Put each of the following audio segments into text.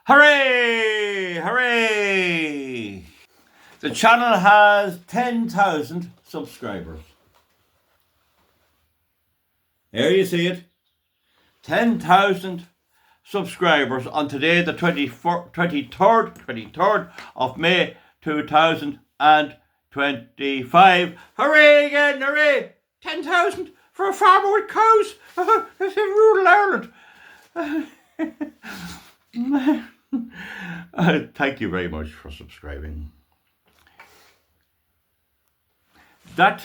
Hooray! Hooray! The channel has 10,000 subscribers. There you see it. 10,000 subscribers on today, the 23rd of May 2025. Hooray again, hooray! 10,000 for a farmer with cows. This is rural Ireland. Thank you very much for subscribing. That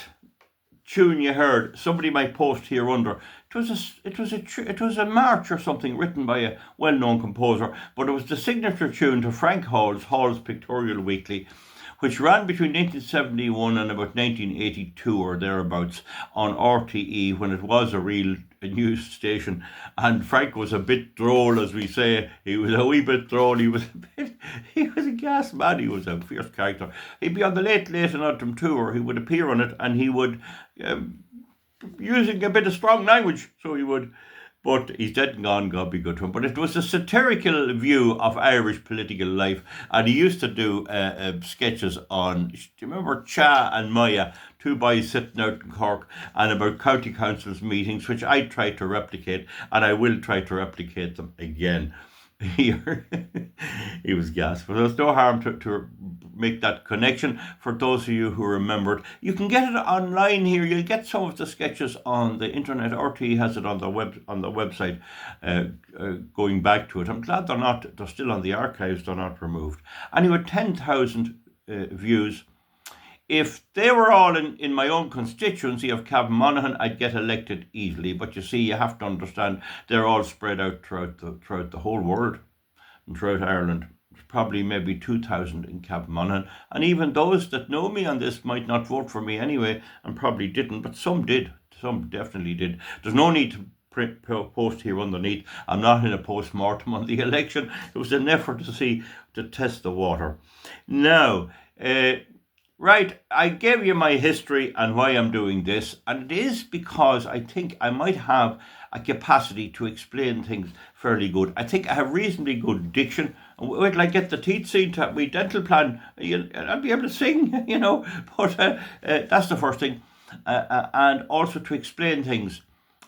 tune you heard, somebody might post here under. It was a march or something written by a well-known composer, but it was the signature tune to Frank Hall's Pictorial Weekly, which ran between 1971 and about 1982 or thereabouts on RTE, when it was a real news station. And Frank was a bit droll, as we say. He was a wee bit droll. He was a gas man. He was a fierce character. He'd be on the Late and Autumn Tour. He would appear on it, and he would, using a bit of strong language, so he would. But he's dead and gone, God be good to him. But it was a satirical view of Irish political life. And he used to do sketches on, do you remember Cha and Maya, two boys sitting out in Cork, and about county councils meetings, which I tried to replicate, and I will try to replicate them again. Here, he was gas, but there's no harm to make that connection. For those of you who remembered, you can get it online here. You'll get some of the sketches on the internet. RT has it on the website. Going back to it, I'm glad they're still on the archives. They're not removed. Anyway, 10,000 views. If they were all in my own constituency of Cavan Monaghan, I'd get elected easily. But you see, you have to understand they're all spread out throughout the whole world and throughout Ireland. There's probably maybe 2,000 in Cavan Monaghan. And even those that know me on this might not vote for me anyway, and probably didn't, but some did. Some definitely did. There's no need to post here underneath. I'm not in a post-mortem on the election. It was an effort to test the water. Now, right, I gave you my history and why I'm doing this, and it is because I think I might have a capacity to explain things fairly good. I think I have reasonably good diction. Wait till I get the teeth seen to my dental plan, I'll be able to sing, but that's the first thing. And also to explain things.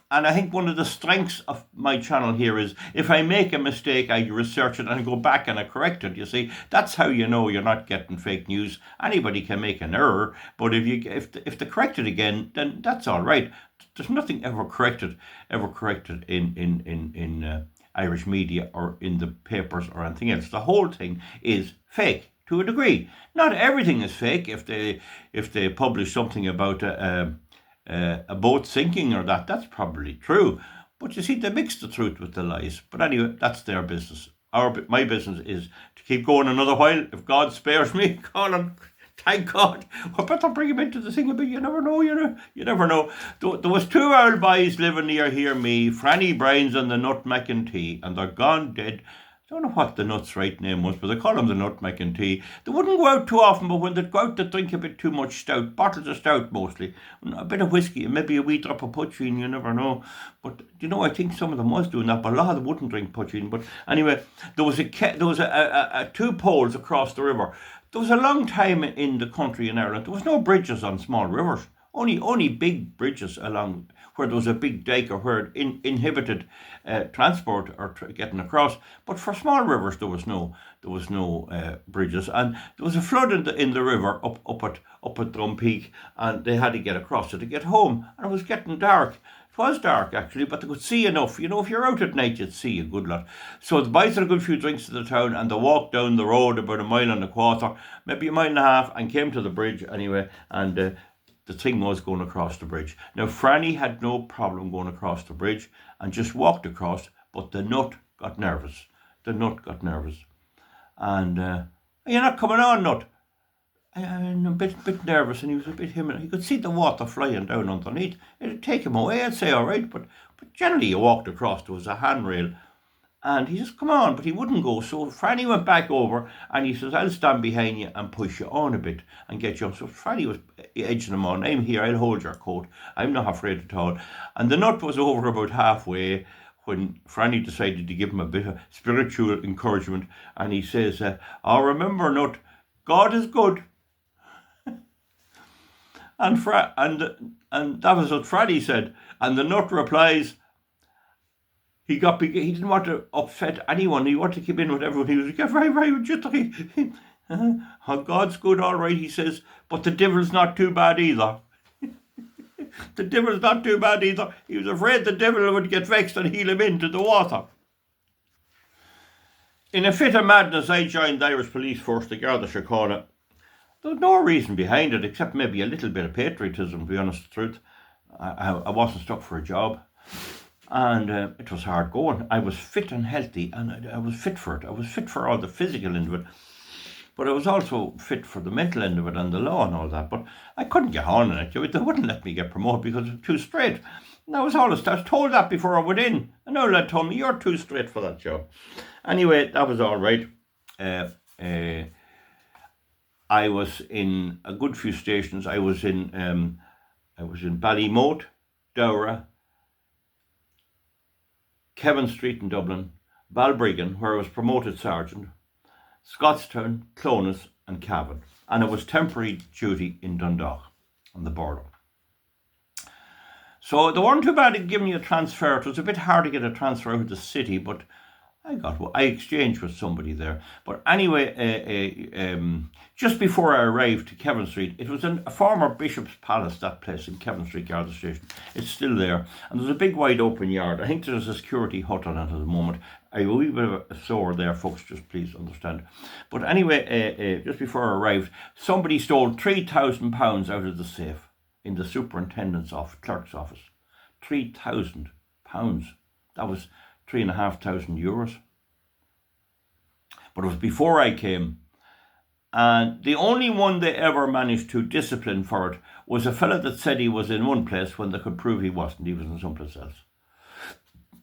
And I think one of the strengths of my channel here is if I make a mistake, I research it and I go back and I correct it. You see, that's how you know you're not getting fake news. Anybody can make an error, but if they correct it again, then that's all right. There's nothing ever corrected in Irish media or in the papers or anything else. The whole thing is fake to a degree. Not everything is fake. If they publish something about a boat sinking or that's probably true. But you see, they mix the truth with the lies. But anyway, that's their business. My business is to keep going another while. If God spares me, Colin, thank God. I better bring him into the thing a bit. You never know, you never know. There was two old boys living near here, me, Franny Brines and the Nutmeg and Tea, and they're gone dead. I don't know what the nut's right name was, but they call them the Nutmeg and Tea. They wouldn't go out too often, but when they'd go out, they'd drink a bit too much stout, bottles of stout mostly, a bit of whiskey, and maybe a wee drop of poitín, you never know. But, I think some of them was doing that, but a lot of them wouldn't drink poitín. But anyway, there was two poles across the river. There was a long time in the country in Ireland, there was no bridges on small rivers. Only big bridges along where there was a big dike or where it inhibited transport or getting across. But for small rivers, there was no bridges, and there was a flood in the river up at Drumpeak, and they had to get across it to get home, and it was getting dark. It was dark actually, but they could see enough. If you're out at night, you'd see a good lot. So the boys had a good few drinks to the town, and they walked down the road about 1.25 miles, maybe 1.5 miles, and came to the bridge anyway, and the thing was going across the bridge. Now, Franny had no problem going across the bridge and just walked across, but the nut got nervous. And, you're not coming on, Nut. I'm a bit nervous, and he was a bit him. He could see the water flying down underneath. It'd take him away, I'd say, all right, but generally you walked across, there was a handrail. And he says, come on, but he wouldn't go. So Franny went back over and he says, I'll stand behind you and push you on a bit and get you up. So Franny was edging him on. I'm here, I'll hold your coat. I'm not afraid at all. And the nut was over about halfway when Franny decided to give him a bit of spiritual encouragement, and he says, "Oh, remember, Nut, God is good." And that was what Franny said. And the Nut replies, he didn't want to upset anyone. He wanted to keep in with everyone. He was very, very jittery. Oh, God's good, all right, he says, but the devil's not too bad either. The devil's not too bad either. He was afraid the devil would get vexed and heal him into the water. In a fit of madness, I joined the Irish police force, the Garda Síochána. There was no reason behind it, except maybe a little bit of patriotism, to be honest with the truth. I wasn't stuck for a job. And it was hard going. I was fit and healthy, and I was fit for it. I was fit for all the physical end of it. But I was also fit for the mental end of it and the law and all that. But I couldn't get on in it. They wouldn't let me get promoted because I'm too straight. And I was told that before I went in. Another lad told me, "You're too straight for that job." Anyway, that was all right. I was in a good few stations. I was in Ballymote, Dowra, Kevin Street in Dublin, Balbriggan, where I was promoted sergeant, Scottstown, Clonus and Cavan. And it was temporary duty in Dundalk on the border. So they weren't too bad at giving you a transfer. It was a bit hard to get a transfer out of the city, but I exchanged with somebody there. But anyway, just before I arrived to Kevin Street, it was in a former Bishop's Palace, that place in Kevin Street, Garda Station. It's still there. And there's a big wide open yard. I think there's a security hut on it at the moment. I have a wee bit of a sore there, folks, just please understand. But anyway, just before I arrived, somebody stole £3,000 out of the safe in the superintendent's clerk's office. £3,000. That was €3,500. But it was before I came. And the only one they ever managed to discipline for it was a fella that said he was in one place when they could prove he wasn't. He was in someplace else.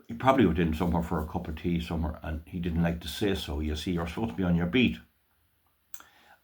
He probably went in somewhere for a cup of tea somewhere, and he didn't like to say so. You see, you're supposed to be on your beat.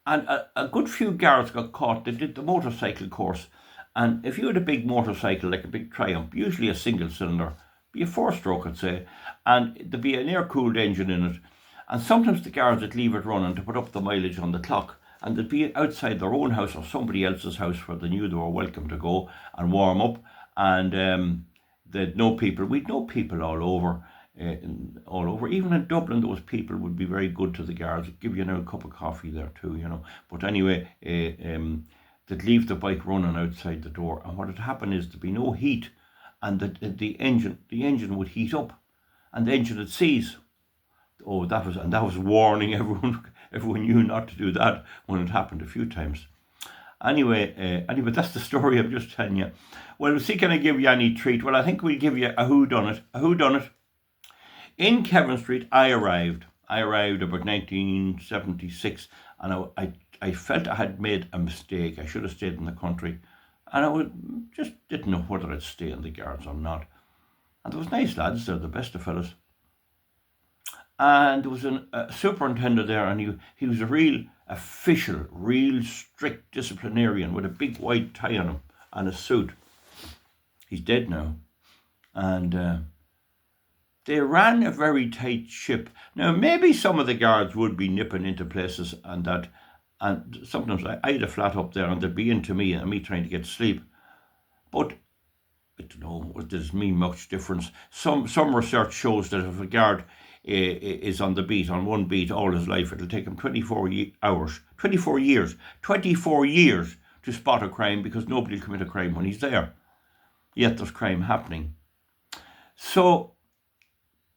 And a good few guards got caught. They did the motorcycle course. And if you had a big motorcycle, like a big Triumph, usually a single cylinder, be a 4-stroke, I'd say, and there'd be an air-cooled engine in it. And sometimes the guards would leave it running to put up the mileage on the clock, and they'd be outside their own house or somebody else's house where they knew they were welcome to go and warm up. And they'd know people. We'd know people all over. Even in Dublin, those people would be very good to the guards. They'd give you a cup of coffee there too, you know. But anyway, they'd leave the bike running outside the door, and what would happen is there'd be no heat, and the engine would heat up, and the engine would seize. Oh, that was warning everyone. Everyone knew not to do that when it happened a few times. Anyway, that's the story I'm just telling you. Well, we'll see, can I give you any treat? Well, I think we'll give you a whodunit. A whodunit. In Kevin Street, I arrived about 1976, and I felt I had made a mistake. I should have stayed in the country, and I just didn't know whether I'd stay in the Guards or not. And there was nice lads there, the best of fellas. And there was a superintendent there, and he was a real official, real strict disciplinarian with a big white tie on him and a suit. He's dead now. And they ran a very tight ship. Now, maybe some of the guards would be nipping into places and that, and sometimes I had a flat up there and they'd be into me and me trying to get sleep. But I don't know, does mean much difference. Some research shows that if a guard is on the beat, on one beat all his life, it'll take him 24 years to spot a crime, because nobody will commit a crime when he's there. Yet there's crime happening. So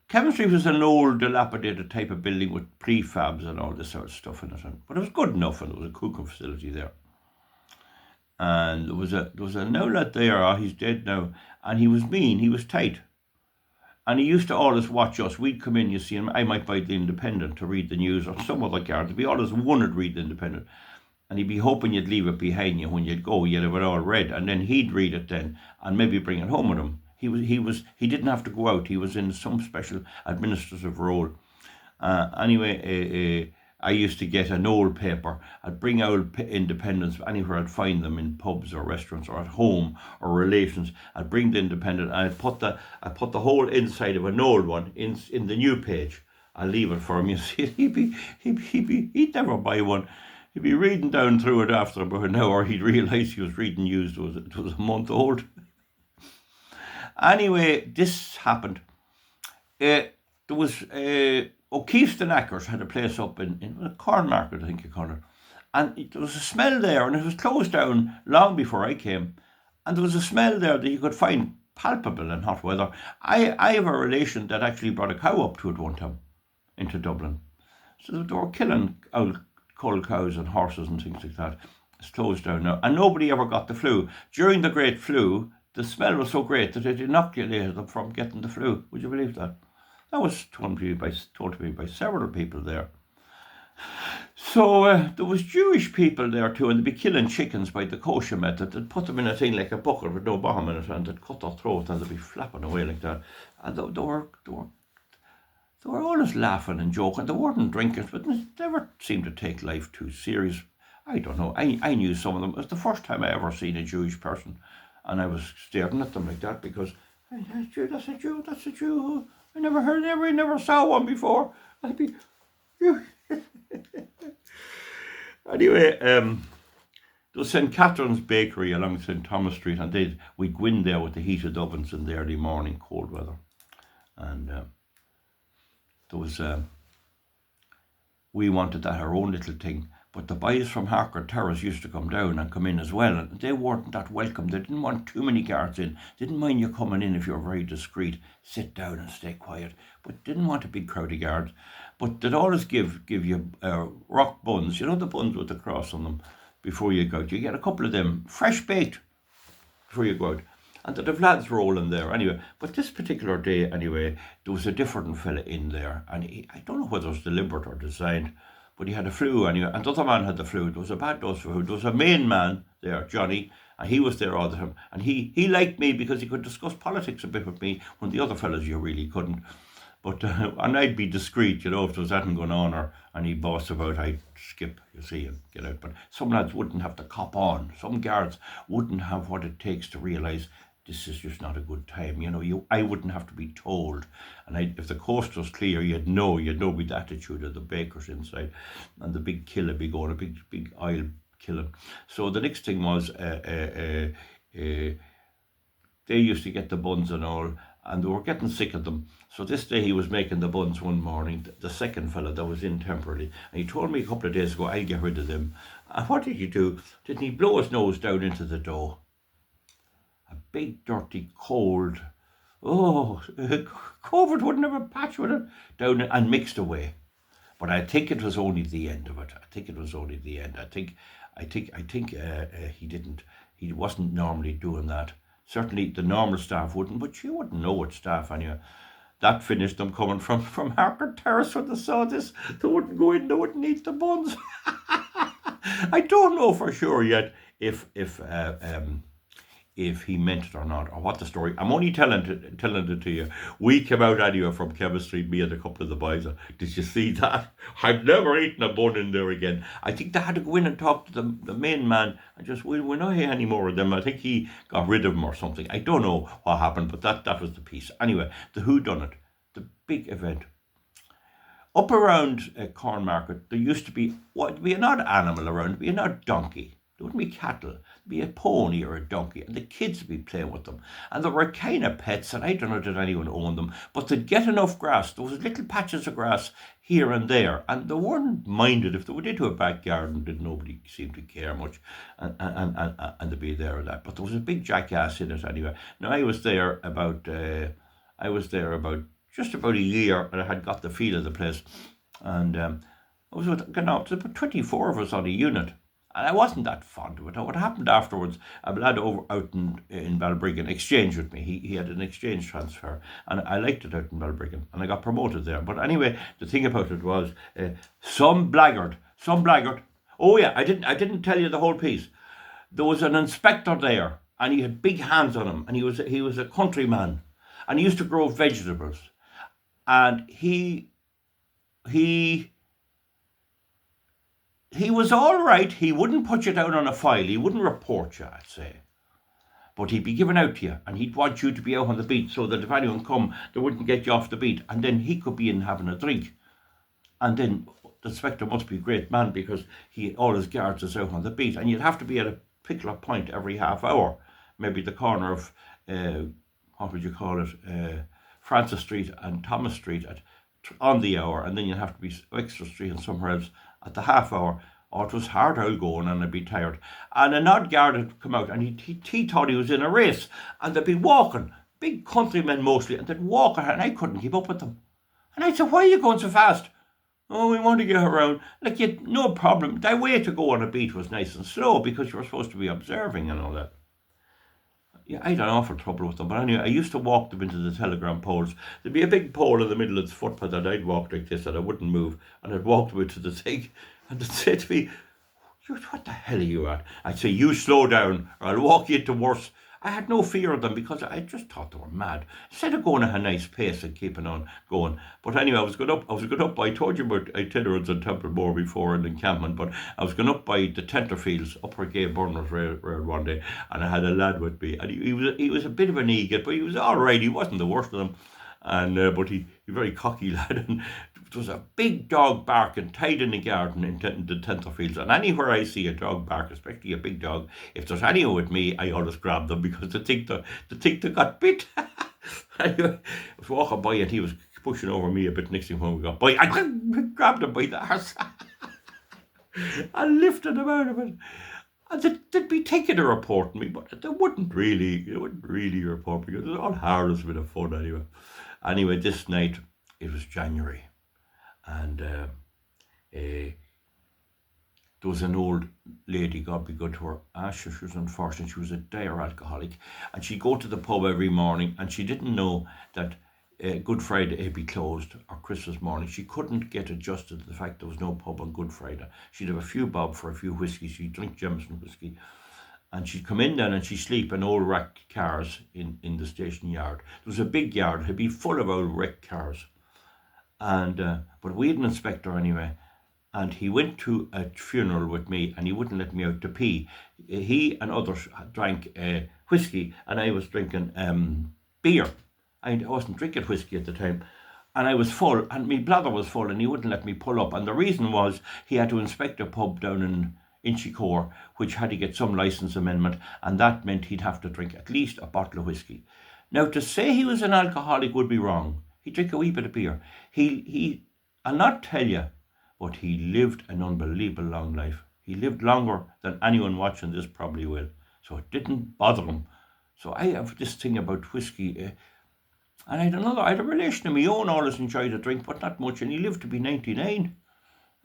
Kevin Street was an old, dilapidated type of building with prefabs and all this sort of stuff in it. But it was good enough, and there was a cooking facility there. And there was a now lad there, he's dead now, and he was mean, he was tight. And he used to always watch us. We'd come in, you see, and I might buy the Independent to read the news, or some other guard. There'd be always one would read the Independent. And he'd be hoping you'd leave it behind you when you'd go. You'd have it all read, and then he'd read it then, and maybe bring it home with him. He didn't have to go out. He was in some special administrative role. And I used to get an old paper. I'd bring out Independence anywhere I'd find them, in pubs or restaurants or at home or relations. I'd bring the Independent and I'd put the whole inside of an old one in the new page. I'll leave it for him. You see, he'd never buy one. He'd be reading down through it after about an hour. He'd realise he was reading news. It was a month old. Anyway, this happened. There was O'Keefe's the Knackers had a place up in a corn market, I think you call it. And there was a smell there, and it was closed down long before I came. And there was a smell there that you could find palpable in hot weather. I have a relation that actually brought a cow up to it one time into Dublin. So they were killing old cull cows and horses and things like that. It's closed down now. And nobody ever got the flu. During the Great Flu, the smell was so great that it inoculated them from getting the flu. Would you believe that? That was told to me by several people there. So there was Jewish people there too, and they'd be killing chickens by the kosher method. They'd put them in a thing like a bucket with no bottom in it, and they'd cut their throat, and they'd be flapping away like that. And they were always laughing and joking. They weren't drinkers, but they never seemed to take life too serious. I don't know. I knew some of them. It was the first time I ever seen a Jewish person, and I was staring at them like that because that's a Jew. I never saw one before. I'd be anyway. There was St. Catherine's Bakery along St. Thomas Street, and we'd go in there with the heated ovens in the early morning, cold weather, and there was we wanted that our own little thing. But the boys from Harcourt Terrace used to come down and come in as well, and they weren't that welcome. They didn't want too many guards in. Didn't mind you coming in if you were very discreet. Sit down and stay quiet. But didn't want a big crowd of guards. But they'd always give you rock buns. You know, the buns with the cross on them before you go out. You get a couple of them, fresh baked, before you go out. And they'd have lads rolling there anyway. But this particular day anyway, there was a different fella in there. And I don't know whether it was deliberate or designed, but he had a flu anyway, and the other man had the flu. There was a bad dose for food. There was a main man there, Johnny, and he was there all the time. And he liked me because he could discuss politics a bit with me when the other fellas you really couldn't. But and I'd be discreet, you know, if there was anything going on or any boss about, I'd skip, you see, and get out. But some lads wouldn't have to cop on. Some guards wouldn't have what it takes to realise this is just not a good time. You know, I wouldn't have to be told. And if the coast was clear, you'd know with the attitude of the bakers inside. And the big kill would be going, a big oil killing. So the next thing was, they used to get the buns and all, and they were getting sick of them. So this day he was making the buns one morning, the second fella that was in temporarily. And he told me a couple of days ago, I'll get rid of them. And what did he do? Didn't he blow his nose down into the dough? A big, dirty, cold, COVID wouldn't have a patch with it, down and mixed away. But I think it was only the end of it. I think he wasn't normally doing that. Certainly the normal staff wouldn't, but you wouldn't know what staff anyway. That finished them coming from Harcourt Terrace when they saw this. They wouldn't go in, they wouldn't eat the buns. I don't know for sure yet if he meant it or not, or what the story. I'm only telling it to you. We came out anyway from chemistry, me and a couple of the boys. Did you see that? I've never eaten a bun in there again. I think they had to go in and talk to the main man and just, we're not here any more of them. I think he got rid of them or something. I don't know what happened, but that was the piece. Anyway, the whodunit, the big event. Up around Corn Market, there used to be an odd animal around, there'd be an odd donkey. There wouldn't be cattle, there'd be a pony or a donkey, and the kids would be playing with them. And there were kind of pets, and I don't know did anyone own them, but they'd get enough grass. There was little patches of grass here and there, and they weren't minded if they went into a back garden. Did nobody seemed to care much, and they'd be there and that. But there was a big jackass in it anyway. Now I was there about just about a year, and I had got the feel of the place, and I was with about 24 of us on a unit. And I wasn't that fond of it. What happened afterwards, a lad out in Balbriggan exchanged with me. He had an exchange transfer, and I liked it out in Balbriggan, and I got promoted there. But anyway, the thing about it was, some blackguard. Oh yeah, I didn't tell you the whole piece. There was an inspector there, and he had big hands on him, and he was a countryman, and he used to grow vegetables, and he he was all right. He wouldn't put you down on a file. He wouldn't report you, I'd say. But he'd be giving out to you, and he'd want you to be out on the beat so that if anyone come, they wouldn't get you off the beat. And then he could be in having a drink. And then the inspector must be a great man because all his guards is out on the beat. And you'd have to be at a particular point every half hour. Maybe the corner of, what would you call it, Francis Street and Thomas Street on the hour. And then you'd have to be Exeter Street and somewhere else at the half hour. Oh, it was hard out going and I'd be tired. And an odd guard had come out and he thought he was in a race. And they'd be walking, big countrymen mostly, and they'd walk and I couldn't keep up with them. And I'd say, why are you going so fast? Oh, we want to get around. Like, no problem. That way to go on a beat was nice and slow because you were supposed to be observing and all that. Yeah, I had an awful trouble with them. But anyway, I used to walk them into the telegram poles. There'd be a big pole in the middle of the footpath and I'd walk like this and I wouldn't move. And I'd walk them into the thing. And they'd say to me, what the hell are you at? I'd say, you slow down or I'll walk you into worse. I had no fear of them because I just thought they were mad. Instead of going at a nice pace and keeping on going. But anyway, I was going up. I told you about itinerants in Templemore before in encampment, but I was going up by the Tenterfields, up where Gay Burners road one day, and I had a lad with me. And he was a bit of an egot, but he was all right. He wasn't the worst of them. And but he very cocky lad, and there was a big dog barking tied in the garden in the Tenterfields. And anywhere I see a dog bark, especially a big dog, if there's anyone with me, I always grab them because they think they got bit. Anyway, I was walking by and he was pushing over me a bit. Next thing when we got by, I grabbed him by the arse and lifted him out of it. And they'd be taking a report on me, but they wouldn't really report me because it was all harmless bit of fun anyway. Anyway, this night, it was January, and there was an old lady, God be good to her. She was unfortunate. She was a dire alcoholic, and she'd go to the pub every morning, and she didn't know that Good Friday had be closed, or Christmas morning. She couldn't get adjusted to the fact there was no pub on Good Friday. She'd have a few bob for a few whiskies. She'd drink Jameson whiskey. And she'd come in then and she'd sleep in old wrecked cars in the station yard. There was a big yard, it'd be full of old wrecked cars. And but we had an inspector anyway, and he went to a funeral with me and he wouldn't let me out to pee. He and others drank whiskey and I was drinking beer. I wasn't drinking whiskey at the time. And I was full, and my bladder was full, and he wouldn't let me pull up. And the reason was he had to inspect a pub down in Inchicore, which had to get some licence amendment, and that meant he'd have to drink at least a bottle of whiskey. Now, to say he was an alcoholic would be wrong. He'd drink a wee bit of beer. I'll not tell you, but he lived an unbelievable long life. He lived longer than anyone watching this probably will. So it didn't bother him. So I have this thing about whiskey. And I had a relation of my own, always enjoyed a drink, but not much, and he lived to be 99.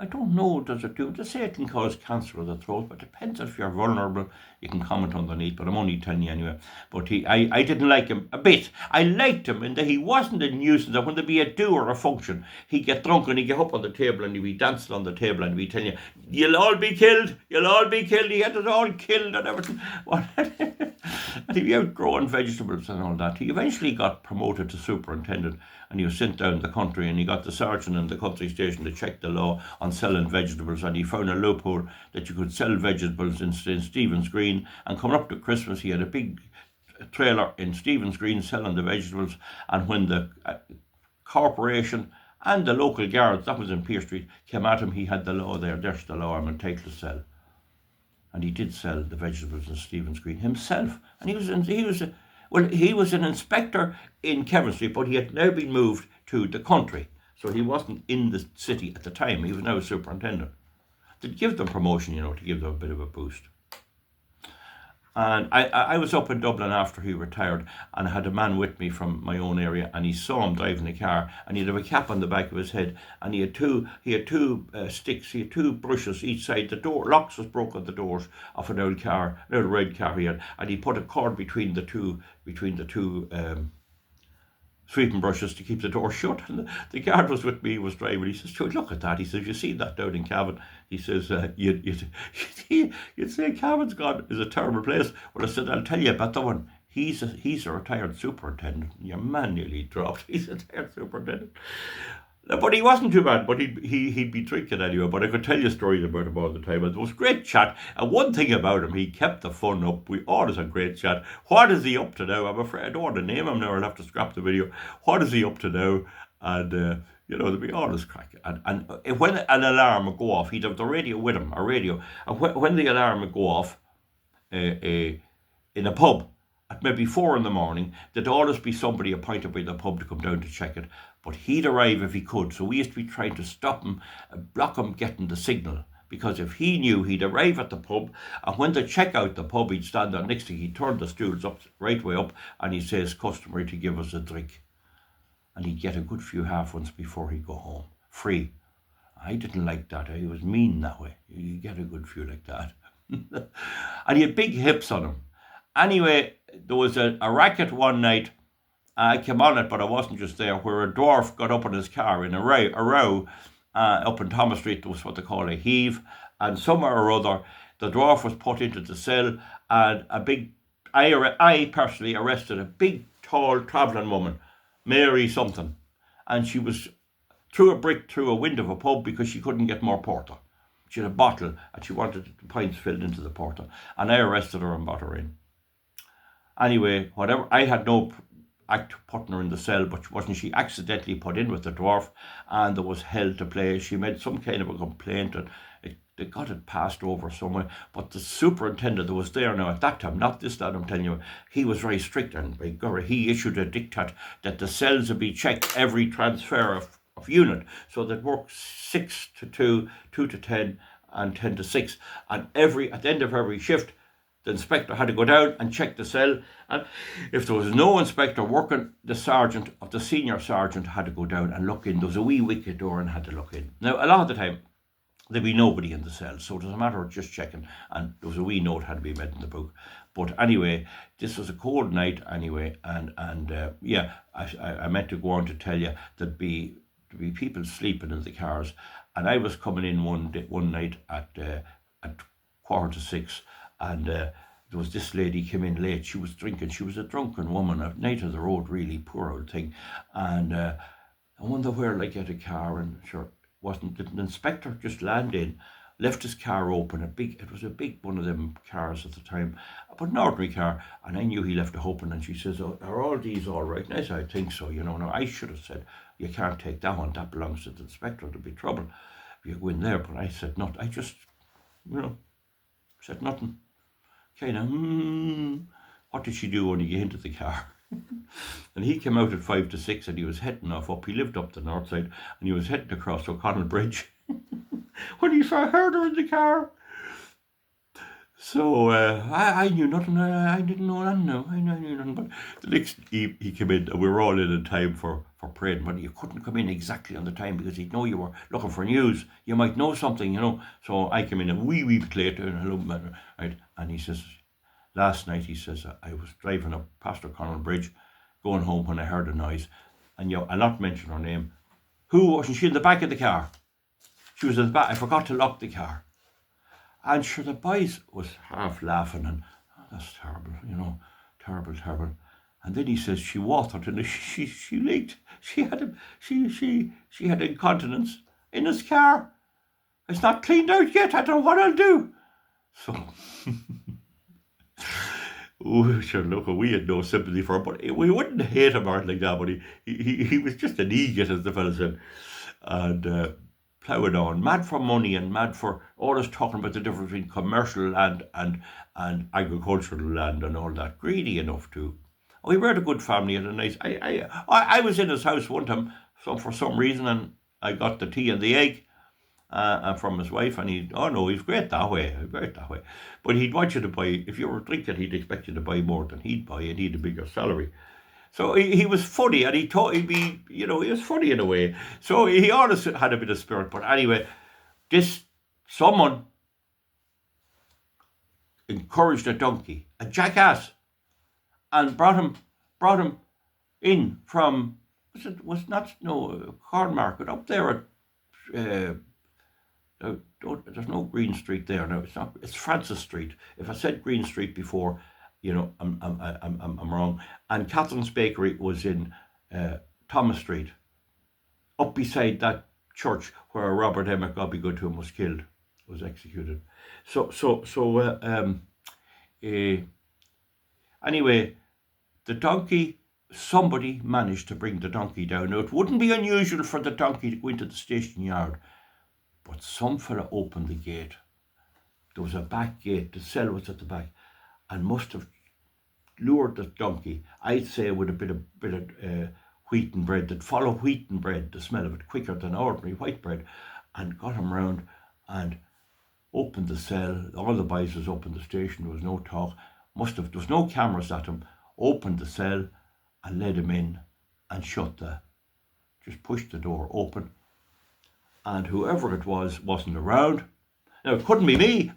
I don't know, does it do? They say it can cause cancer of the throat, but it depends if you're vulnerable. You can comment underneath, but I'm only telling you anyway. But I didn't like him a bit. I liked him in that he wasn't a nuisance. That when there'd be a do or a function, he'd get drunk and he'd get up on the table and he'd be dancing on the table and he'd be telling you, you'll all be killed, you'll all be killed. He had us all killed and everything. And he'd be out growing vegetables and all that. He eventually got promoted to superintendent and he was sent down the country and he got the sergeant in the country station to check the law on selling vegetables, and he found a loophole that you could sell vegetables in Stephen's Green. And coming up to Christmas, he had a big trailer in Stephen's Green selling the vegetables, and when the corporation and the local guards, that was in Pearse Street, came at him, he had the law there. There's the law, I'm entitled to sell. And he did sell the vegetables in Stephen's Green himself. And he was an inspector in Kevin Street, but he had now been moved to the country. So he wasn't in the city at the time. He was now a superintendent. To give them promotion, to give them a bit of a boost. And I was up in Dublin after he retired, and I had a man with me from my own area, and he saw him driving a car, and he'd have a cap on the back of his head, and he had two sticks, he had two brushes each side. The locks was broke on the doors of an old red car he had, and he put a cord between the two sweeping brushes to keep the door shut. And the guard was with me, he was driving. He says, look at that. He says, you see that down in Cavan? He says, you'd say Cavan's gone is a terrible place. Well, I said, I'll tell you about the one. He's a retired superintendent. Your man nearly dropped. He's a retired superintendent. But he wasn't too bad, but he'd be drinking anyway. But I could tell you stories about him all the time. And it was great chat. And one thing about him, he kept the fun up. We always had great chat. What is he up to now? I'm afraid I don't want to name him now. I'll have to scrap the video. What is he up to now? And, there'll be always crack. And when an alarm would go off, he'd have the radio with him, a radio. And when the alarm would go off in a pub, at maybe 4 in the morning, there'd always be somebody appointed by the pub to come down to check it. But he'd arrive if he could. So we used to be trying to stop him, block him getting the signal. Because if he knew, he'd arrive at the pub, and when they check out the pub, he'd stand there next to he'd turn the stools up, right way up, and he'd say it's customary to give us a drink. And he'd get a good few half ones before he'd go home. Free. I didn't like that. He was mean that way. You get a good few like that. And he had big hips on him. Anyway, there was a racket one night. I came on it, but I wasn't just there, where a dwarf got up in his car in a row up in Thomas Street. There was what they call a heave. And somewhere or other, the dwarf was put into the cell, and I personally arrested a big, tall, travelling woman, Mary something. And she was threw a brick through a window of a pub because she couldn't get more porter. She had a bottle, and she wanted the pints filled into the porter. And I arrested her and brought her in. Anyway, whatever, I had no act putting her in the cell, but wasn't she accidentally put in with the dwarf, and there was hell to play. She made some kind of a complaint, and they got it passed over somewhere. But the superintendent that was there now at that time, not this lad I'm telling you, he was very strict, and by golly, he issued a diktat that the cells would be checked every transfer of unit. So they'd work 6 to 2, 2 to 10, and 10 to 6. And at the end of every shift, the inspector had to go down and check the cell, and if there was no inspector working, the senior sergeant had to go down and look in. There was a wee wicket door and had to look in. Now, a lot of the time, there'd be nobody in the cell, so it was a matter of just checking, and there was a wee note had to be made in the book. But anyway, this was a cold night anyway, and I meant to go on to tell you there'd be people sleeping in the cars, and I was coming in one night at 5:45. And there was this lady came in late. She was drinking. She was a drunken woman, a night of the road, really poor old thing. And I wonder where I get a car, and sure did an inspector just land in, left his car open, it was a big one of them cars at the time, but an ordinary car, and I knew he left it open, and she says, "Oh, are all these all right?" And I said, "I think so, Now I should have said, you can't take that one, that belongs to the inspector, there'll be trouble if you go in there. But I said nothing. I just, said nothing. Kind of, what did she do when you get into the car? And he came out at 5 to 6, and he was heading off up. He lived up the north side, and he was heading across O'Connell Bridge when he heard her in the car. So I knew nothing. I didn't know nothing. No, I knew nothing. But the next he came in, and we were all in time for praying. But you couldn't come in exactly on the time because he'd know you were looking for news. You might know something, So I came in a wee bit later, and hello, man, right? And he says, last night, he says, I was driving up past O'Connell Bridge, going home when I heard a noise, and I'll not mention her name. Who wasn't she in the back of the car? She was in the back. I forgot to lock the car. And sure, the boys was half laughing, and that's terrible, terrible. And then he says she watered, and she leaked. She had incontinence in his car. It's not cleaned out yet. I don't know what I'll do. So, sure, look, we had no sympathy for him, but we wouldn't hate him or like that. But he was just an idiot, as the fellow said, and. Ploughing on, mad for money and mad for always talking about the difference between commercial land and agricultural land and all that. Greedy enough too. We were a good family and a nice. I was in his house one time, so for some reason, and I got the tea and the egg from his wife, and he's great that way, But he'd want you to buy, if you were drinking, he'd expect you to buy more than he'd buy, and he had a bigger salary. So he was funny, and he thought he'd be, he was funny in a way. So he always had a bit of spirit. But anyway, someone encouraged a donkey, a jackass, and brought him in from, Corn Market up there at, there's no Green Street there now. It's Francis Street. If I said Green Street before, I'm wrong. And Catherine's Bakery was in Thomas Street. up beside that church where Robert Emmett, God be good to him, was killed, was executed. Anyway, the donkey, somebody managed to bring the donkey down. Now, it wouldn't be unusual for the donkey to go into the station yard, but some fella opened the gate. There was a back gate, the cell was at the back, and must have lured the donkey, I'd say, with a bit of wheaten bread that follow wheaten bread, the smell of it, quicker than ordinary white bread, and got him round and opened the cell. All the boys was up in the station, there was no talk, there was no cameras at him, opened the cell and led him in and just pushed the door open, and whoever it was wasn't around. Now, it couldn't be me,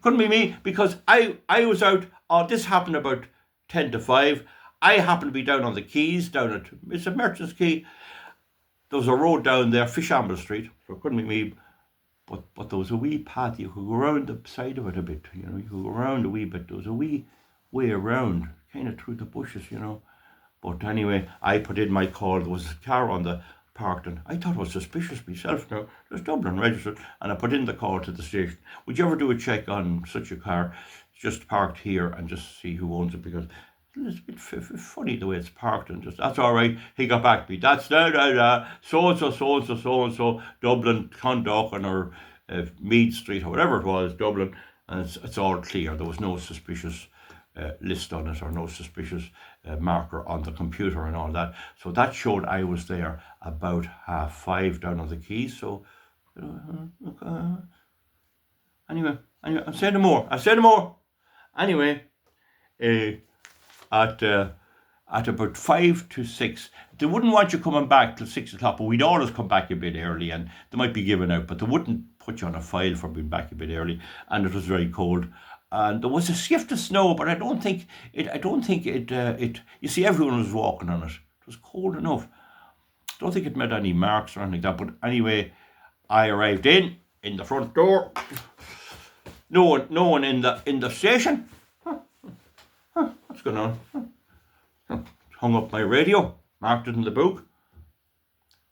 because I was out. This happened about 10 to 5. I happened to be down on the quays, it's a Merchant's Quay. There was a road down there, Fishamble Street, so it couldn't be me. But there was a wee path, you could go around the side of it a bit, you could go around a wee bit. There was a wee way around, kind of through the bushes, But anyway, I put in my call. There was a car on the parked, and I thought it was suspicious myself. Now, there's Dublin registered, and I put in the call to the station. Would you ever do a check on such a car? It's just parked here, and just see who owns it, because it's a bit funny the way it's parked, and just, that's all right. He got back to me. That's so-and-so, Dublin, Clondalkin, or Mead Street, or whatever it was, Dublin, and it's all clear. There was no suspicious list on it, or no suspicious marker on the computer and all that. So that showed I was there about 5:30 down on the quays. So anyway, I'll say no more. Anyway, at about 5 to 6, they wouldn't want you coming back till 6 o'clock, but we'd always come back a bit early, and they might be giving out, but they wouldn't put you on a file for being back a bit early, and it was very cold. And there was a shift of snow, but I don't think it. You see, everyone was walking on it. It was cold enough. I don't think it made any marks or anything like that. But anyway, I arrived in the front door. No one in the station. What's going on? Hung up my radio, marked it in the book,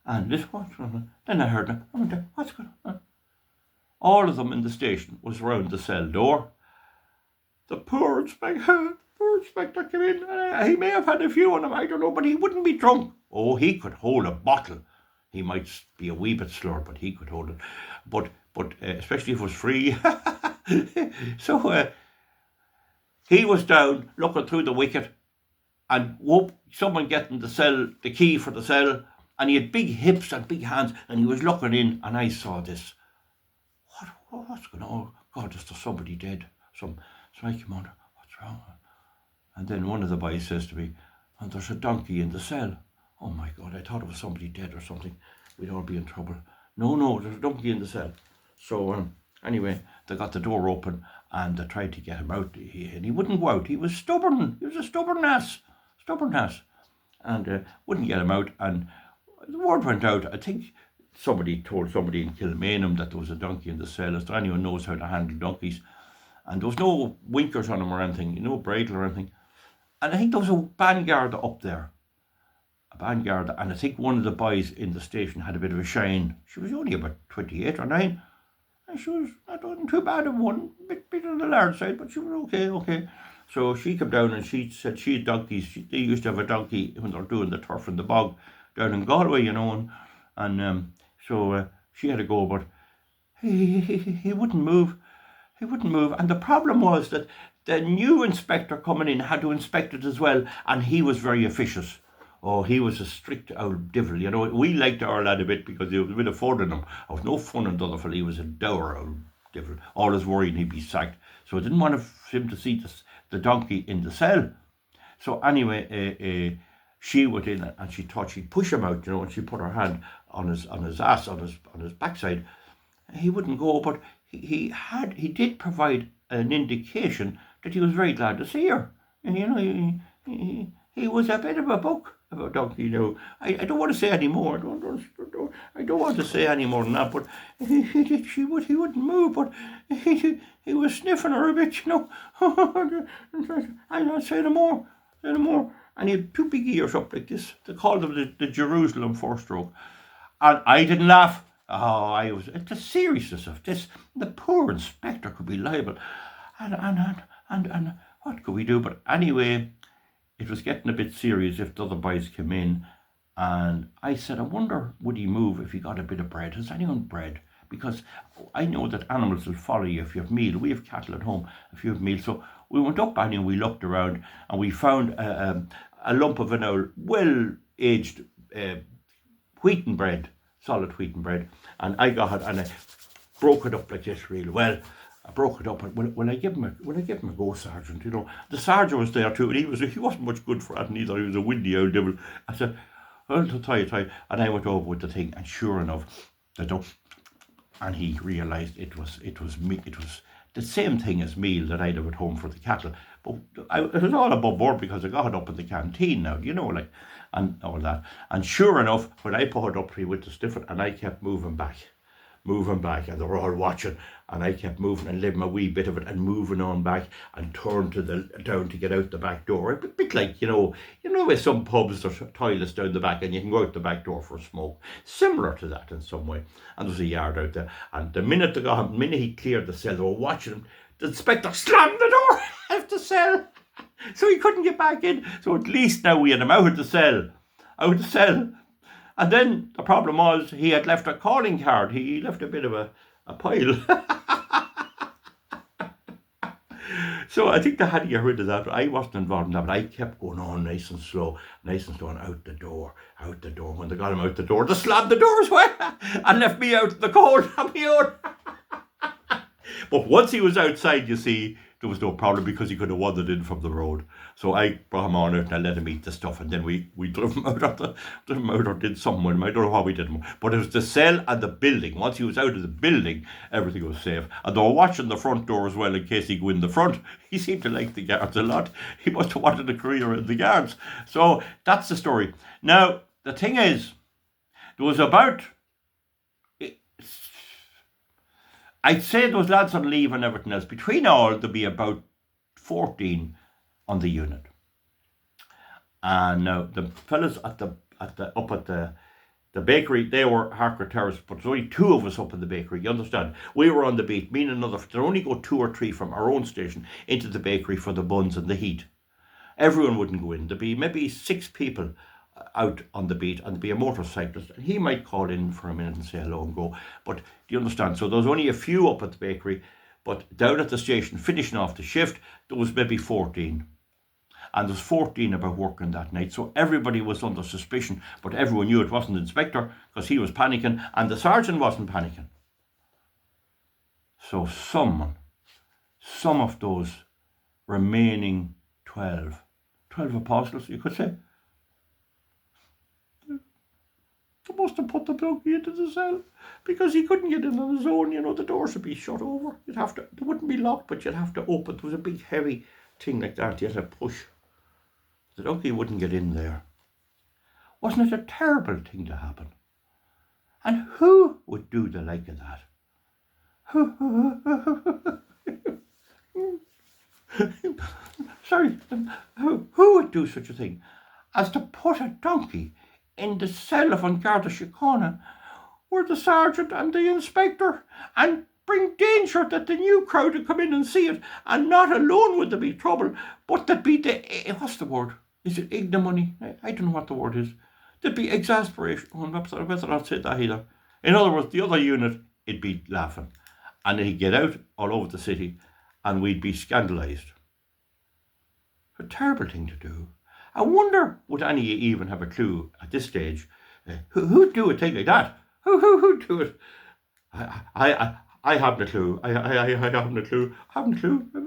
and this what's going on? Then I heard, what's going on? All of them in the station was round the cell door. The poor inspector came in. He may have had a few on him, I don't know, but he wouldn't be drunk. Oh, he could hold a bottle. He might be a wee bit slower, but he could hold it. But especially if it was free. So he was down looking through the wicket, and whoop, someone getting the key for the cell, and he had big hips and big hands, and he was looking in, and I saw this. What's going on? God, is there somebody dead? So I came on, what's wrong? And then one of the boys says to me, and there's a donkey in the cell. Oh my God, I thought it was somebody dead or something. We'd all be in trouble. No, there's a donkey in the cell. So anyway, they got the door open, and they tried to get him out, and he wouldn't go out. He was stubborn. He was a stubborn ass, and wouldn't get him out. And the word went out. I think somebody told somebody in Kilmainham that there was a donkey in the cell. If anyone knows how to handle donkeys. And there was no winkers on him or anything, no bridle or anything. And I think there was a Garda up there. And I think one of the boys in the station had a bit of a shine. She was only about 28 or 9. And she was not too bad of one, bit on the large side, but she was okay. So she came down and she said she had donkeys. They used to have a donkey when they were doing the turf in the bog down in Galway, so she had to go, but he wouldn't move. He wouldn't move, and the problem was that the new inspector coming in had to inspect it as well, and he was very officious. Oh, he was a strict old devil, We liked our lad a bit because there was a bit of fun in him. There was no fun in the other fellow. He was a dour old devil, always worrying he'd be sacked. So I didn't want him to see the donkey in the cell. So anyway, she went in and she thought she'd push him out, and she put her hand on his ass, on his backside. He wouldn't go, but he did provide an indication that he was very glad to see her. And, he was a bit of a book about donkey. I don't want to say any more. I don't want to say any more than that. But he wouldn't move. But he was sniffing her a bit. I don't say no more. And he had two big ears up like this. They called them the Jerusalem four-stroke. And I didn't laugh. Oh, I was at the seriousness of this. The poor inspector could be liable. And what could we do? But anyway, it was getting a bit serious if the other boys came in. And I said, I wonder, would he move if he got a bit of bread? Has anyone bread? Because I know that animals will follow you if you have meal. We have cattle at home if you have meal. So we went up and we looked around and we found a lump of an old well-aged wheaten bread, solid wheaten bread. And I got it and I broke it up like this real well. I broke it up, and when I give him a go, Sergeant, the Sergeant was there too, and he wasn't much good for that neither. He was a windy old devil. I said, well, try, and I went over with the thing, and sure enough, and he realised it was the same thing as meal that I'd have at home for the cattle, but it was all above board because I got it up in the canteen now, and all that. And sure enough, when I put it up, he went to stiff it, and I kept moving back, and they were all watching, and I kept moving and leaving a wee bit of it and moving on back and turned down to get out the back door. A bit like, with some pubs there's toilets down the back and you can go out the back door for a smoke. Similar to that in some way. And there's a yard out there. And the minute he cleared the cell, they were watching him, the inspector slammed the door out the cell. So he couldn't get back in. So at least now we had him out of the cell. And then the problem was he had left a calling card. He left a bit of a pile. So I think they had to get rid of that. I wasn't involved in that, but I kept going on nice and slow, and out the door. When they got him out the door, they slammed the door as well and left me out in the cold on my own. But once he was outside, you see, there was no problem because he could have wandered in from the road. So I brought him on out and I let him eat the stuff, and then we drove him out or did something with him. I don't know how we did him. But it was the cell and the building. Once he was out of the building, everything was safe. And they were watching the front door as well in case he'd go in the front. He seemed to like the guards a lot. He must have wanted a career in the guards. So that's the story. Now, the thing is, there was about... I'd say those lads on leave and everything else. Between all, there'd be about 14 on the unit. And now the fellas up at the bakery, they were hardcore terrorists, but there's only two of us up in the bakery. You understand? We were on the beat. Me and another. There only go 2 or 3 from our own station into the bakery for the buns and the heat. Everyone wouldn't go in. There'd be maybe 6 people out on the beat, and there'd be a motorcyclist, and he might call in for a minute and say hello and go. But do you understand? So there was only a few up at the bakery, but down at the station finishing off the shift, there was maybe 14. And there was 14 about working that night. So everybody was under suspicion, but everyone knew it wasn't the inspector because he was panicking and the sergeant wasn't panicking. So some of those remaining 12 apostles, you could say, they must have put the donkey into the cell because he couldn't get in on his own. The doors would be shut over. They wouldn't be locked, but you'd have to open. There was a big heavy thing like that. You had to push. The donkey wouldn't get in there. Wasn't it a terrible thing to happen? And who would do the like of that? Who would do such a thing as to put a donkey in the cell of an Garda Síochána where the sergeant and the inspector, and bring danger that the new crowd would come in and see it, and not alone would there be trouble, but there'd be what's the word? Is it ignominy? I don't know what the word is. There'd be exasperation. I'm better not say that either. In other words, the other unit, it'd be laughing. And it'd get out all over the city, and we'd be scandalised. A terrible thing to do. I wonder, would any even have a clue at this stage? Who'd do a thing like that? Who'd do it? I haven't a clue. I haven't a clue.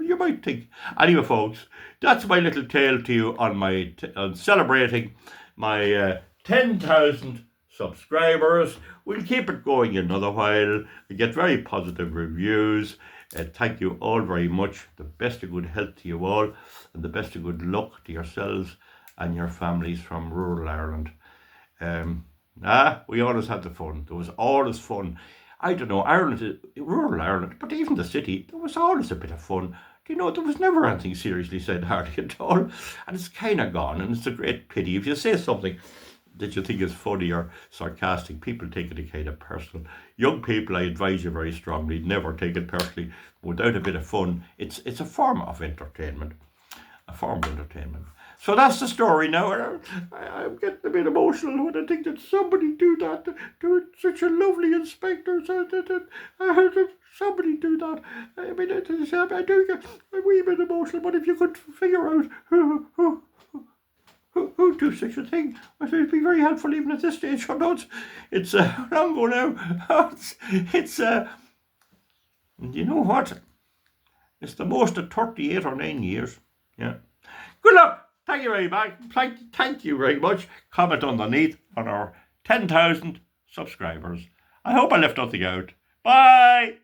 You might think. Anyway, folks, that's my little tale to you on celebrating my 10,000 subscribers. We'll keep it going another while. We get very positive reviews. Thank you all very much. The best of good health to you all, and the best of good luck to yourselves and your families from rural Ireland. We always had the fun. There was always fun. I don't know, rural Ireland, but even the city, there was always a bit of fun. There was never anything seriously said hardly at all. And it's kind of gone, and it's a great pity. If you say something that you think is funny or sarcastic, people take it kind of personal. Young people, I advise you very strongly, never take it personally. Without a bit of fun, it's a form of entertainment. A form of entertainment. So that's the story now. I'm getting a bit emotional when I think that somebody do that to such a lovely inspector. I heard that somebody do that. I mean, I do get a wee bit emotional, but if you could figure out who do such a thing, I think it'd be very helpful even at this stage. I know it's long ago now. It's you know what? It's the most of 38 or 9 years. Yeah. Good luck. Thank you very much. Thank you very much. Comment underneath on our 10,000 subscribers. I hope I left nothing out. Bye.